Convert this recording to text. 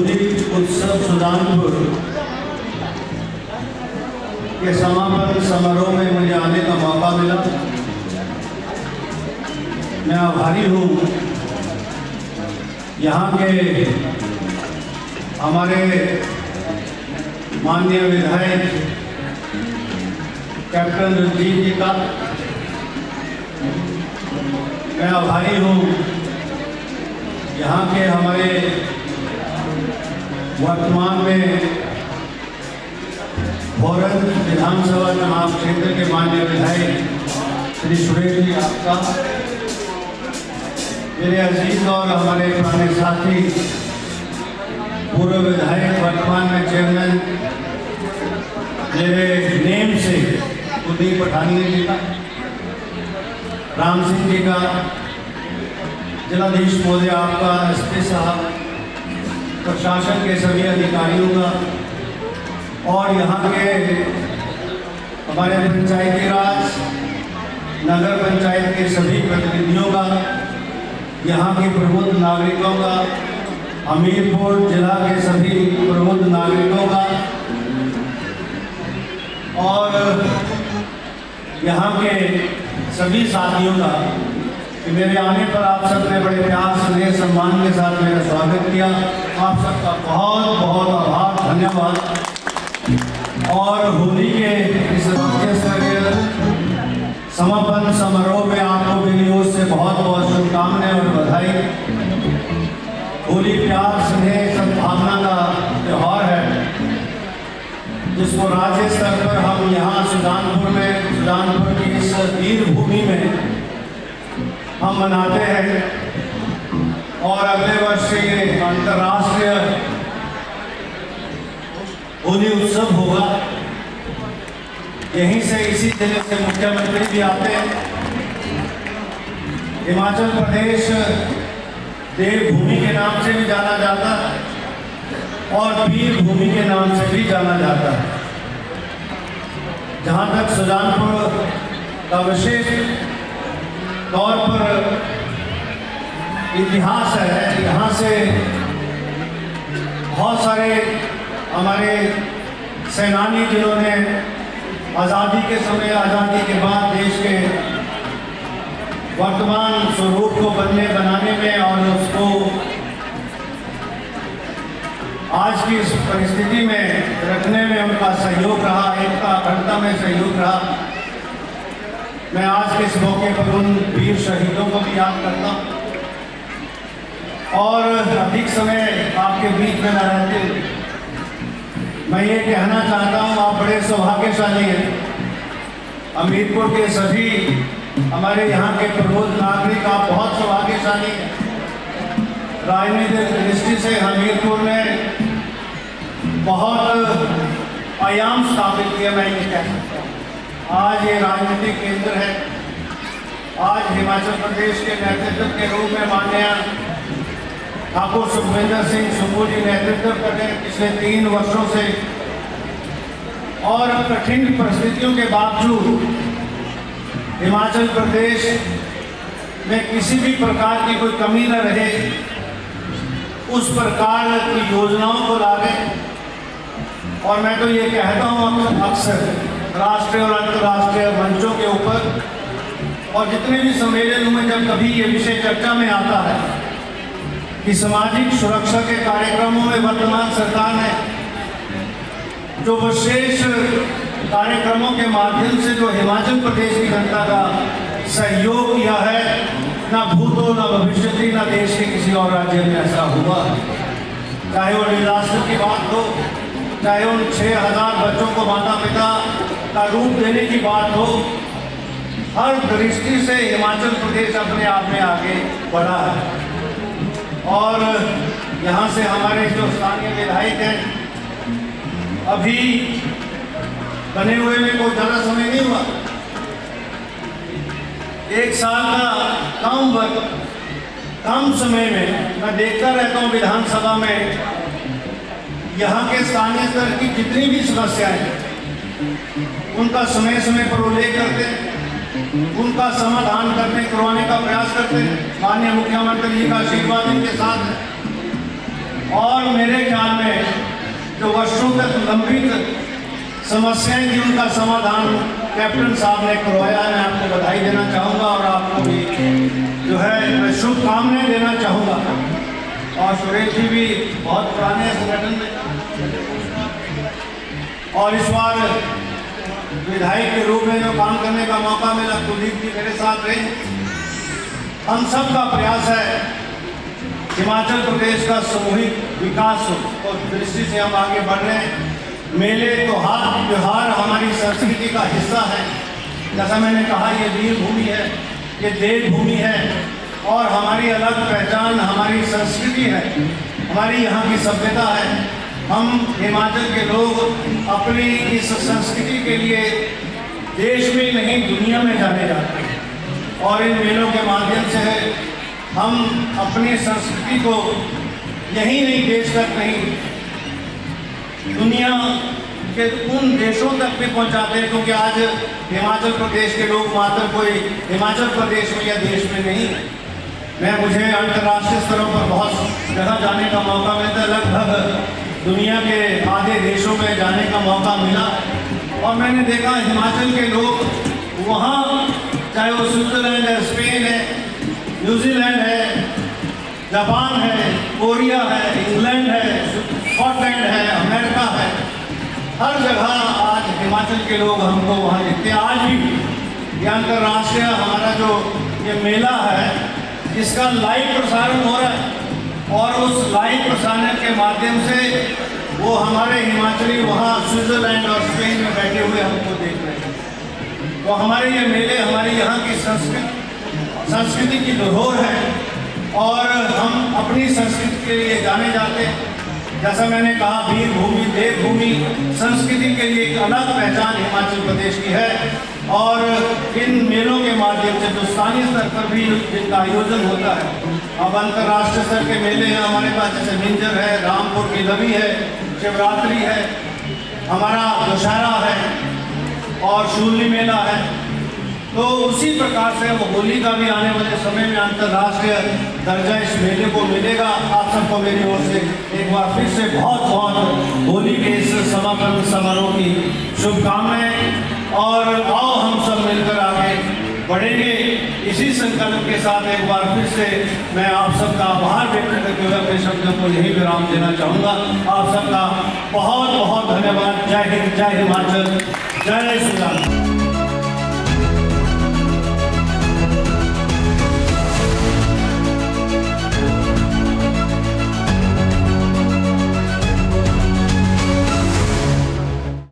होली उत्सव सुजानपुर के समापन समारोह में मुझे आने का मौका मिला। मैं आभारी हूँ यहाँ के हमारे माननीय विधायक कैप्टन रंजीत जी का। मैं आभारी हूँ यहाँ के हमारे वर्तमान में भोरन विधानसभा चुनाव क्षेत्र के माननीय विधायक श्री सुरेश जी आपका, मेरे अजीज और हमारे पुराने साथी पूर्व विधायक वर्तमान में चेयरमैन मेरे नेम से कुलदीप पठानिया जी का, राम सिंह जी का, जिलाधीश महोदय आपका, एसपी साहब, प्रशासन के सभी अधिकारियों का और यहाँ के हमारे पंचायती राज नगर पंचायत के सभी प्रतिनिधियों का, यहाँ के प्रबुद्ध नागरिकों का, हमीरपुर जिला के सभी प्रबुद्ध नागरिकों का और यहाँ के सभी साथियों का कि मेरे आने पर आप सबने बड़े प्यार स्नेह सम्मान के साथ मेरा स्वागत किया। आप सबका बहुत बहुत आभार, धन्यवाद। और होली के इस समापन समारोह में आपको मेरी ओर से बहुत बहुत शुभकामनाएं और बधाई। होली प्यार स्नेह सद्भावना का त्यौहार है जिसको राज्य स्तर पर हम यहाँ सुजानपुर की इस वीर भूमि में हम मनाते हैं और अगले वर्ष ये अंतर्राष्ट्रीय होली उत्सव होगा। यहीं से इसी जिले से मुख्यमंत्री भी आते हैं। हिमाचल प्रदेश देवभूमि के नाम से भी जाना जाता है और वीर भूमि के नाम से भी जाना जाता है। जहाँ तक सुजानपुर का विशेष तौर पर इतिहास है, यहाँ से बहुत सारे हमारे सेनानी जिन्होंने आज़ादी के समय, आज़ादी के बाद देश के वर्तमान स्वरूप को बनाने में और उसको आज की इस परिस्थिति में रखने में उनका सहयोग रहा, एकता अखंडता में सहयोग रहा। मैं आज के इस मौके पर उन वीर शहीदों को भी याद करता हूँ और अधिक समय आपके बीच में न रहते मैं ये कहना चाहता हूँ, आप बड़े सौभाग्यशाली हैं। हमीरपुर के सभी हमारे यहाँ के प्रबुद्ध नागरिक, आप बहुत सौभाग्यशाली हैं। राजनीतिक दृष्टि से हमीरपुर ने बहुत आयाम स्थापित किया, मैं ये कह सकता हूँ। आज ये राजनीतिक केंद्र है। आज हिमाचल प्रदेश के नेतृत्व के रूप में माननीय ठाकुर सुखविंदर सिंह सुक्खू जी नेतृत्व कर रहे हैं पिछले 3 वर्षों से और कठिन परिस्थितियों के बावजूद हिमाचल प्रदेश में किसी भी प्रकार की कोई कमी न रहे, उस प्रकार की योजनाओं को ला रहे। और मैं तो ये कहता हूँ अक्सर राष्ट्रीय और अंतर्राष्ट्रीय मंचों के ऊपर और जितने भी सम्मेलनों में जब कभी ये विषय चर्चा में आता है कि सामाजिक सुरक्षा के कार्यक्रमों में वर्तमान सरकार ने जो विशेष कार्यक्रमों के माध्यम से जो हिमाचल प्रदेश की जनता का सहयोग किया है, ना भूतो ना भविष्य ना देश के किसी और राज्य में ऐसा हुआ। चाहे वो डिजास्टर की बात हो, चाहे उन 6000 बच्चों को माता पिता का रूप देने की बात हो, हर दृष्टि से हिमाचल प्रदेश अपने आप में आगे बढ़ा है। और यहाँ से हमारे जो स्थानीय विधायक हैं, अभी बने हुए में कोई ज़्यादा समय नहीं हुआ, 1 साल का कम समय में मैं देखता रहता हूँ विधानसभा में यहाँ के स्थानीय स्तर की जितनी भी समस्याएं हैं उनका समय समय पर उल्लेख करते हैं, उनका समाधान करवाने का प्रयास करते हैं। माननीय मुख्यमंत्री जी का आशीर्वाद इनके साथ है और मेरे ख्याल में जो वर्षों तक लंबित समस्याएं थी उनका समाधान कैप्टन साहब ने करवाया है। मैं आपको बधाई देना चाहूँगा और आपको भी जो है मैं शुभकामनाएं देना चाहूँगा। और सुरेश जी भी बहुत पुराने संगठन में और इस बार विधायक के रूप में जो काम करने का मौका मिला, कुलदीप जी मेरे साथ रहे। हम सब का प्रयास है हिमाचल प्रदेश का सामूहिक विकास और दृष्टि से हम आगे बढ़ रहे हैं। मेले त्योहार हमारी संस्कृति का हिस्सा है। जैसा मैंने कहा, ये वीर भूमि है, ये देवभूमि है और हमारी अलग पहचान हमारी संस्कृति है, हमारी यहाँ की सभ्यता है। हम हिमाचल के लोग अपनी इस संस्कृति के लिए देश में नहीं दुनिया में जाने जाते हैं और इन मेलों के माध्यम से हम अपनी संस्कृति को यहीं नहीं देश तक नहीं दुनिया के उन देशों तक भी पहुंचाते हैं, क्योंकि आज हिमाचल प्रदेश के लोग मात्र कोई हिमाचल प्रदेश में या देश में नहीं है। मुझे अंतर्राष्ट्रीय स्तरों पर बहुत जगह जाने का मौका मिलता है। लगभग दुनिया के आधे देशों में जाने का मौका मिला और मैंने देखा हिमाचल के लोग वहाँ, चाहे वो स्विट्जरलैंड है, स्पेन है, न्यूजीलैंड है, जापान है, कोरिया है, इंग्लैंड है, स्कॉटलैंड है, अमेरिका है, हर जगह आज हिमाचल के लोग हमको वहाँ देखते हैं। आज भी ये अंतर्राष्ट्रीय हमारा जो ये मेला है, इसका लाइव प्रसारण हो रहा है और उस लाइव प्रसारण के माध्यम से वो हमारे हिमाचली वहाँ स्विट्जरलैंड और स्पेन में बैठे हुए हमको देख रहे हैं। तो हमारे ये मेले हमारी यहाँ की संस्कृति की धरोहर है और हम अपनी संस्कृति के लिए जाने जाते हैं। जैसा मैंने कहा, वीर भूमि देवभूमि संस्कृति के लिए एक अलग पहचान हिमाचल प्रदेश की है और इन मेलों के माध्यम से जो स्थानीय स्तर पर भी जिनका आयोजन होता है, अब अंतर्राष्ट्रीय स्तर के मेले हैं हमारे पास, जैसे मिंजर है, रामपुर की लवी है, शिवरात्रि है, हमारा दशहरा है और शूली मेला है। तो उसी प्रकार से वो होली का भी आने वाले समय में अंतर्राष्ट्रीय दर्जा इस मेले को मिलेगा। आप सबको मेरी ओर से एक बार फिर से बहुत बहुत होली के इस समापन समारोह की शुभकामनाएं और आओ हम सब मिलकर आगे बढ़ेंगे। इसी संकल्प के साथ एक बार फिर से मैं आप सबका आभार व्यक्त करते हुए अपने शब्दों को यही विराम देना चाहूँगा। आप सबका बहुत बहुत धन्यवाद। जय हिंद, जय हिमाचल, जय श्री राम।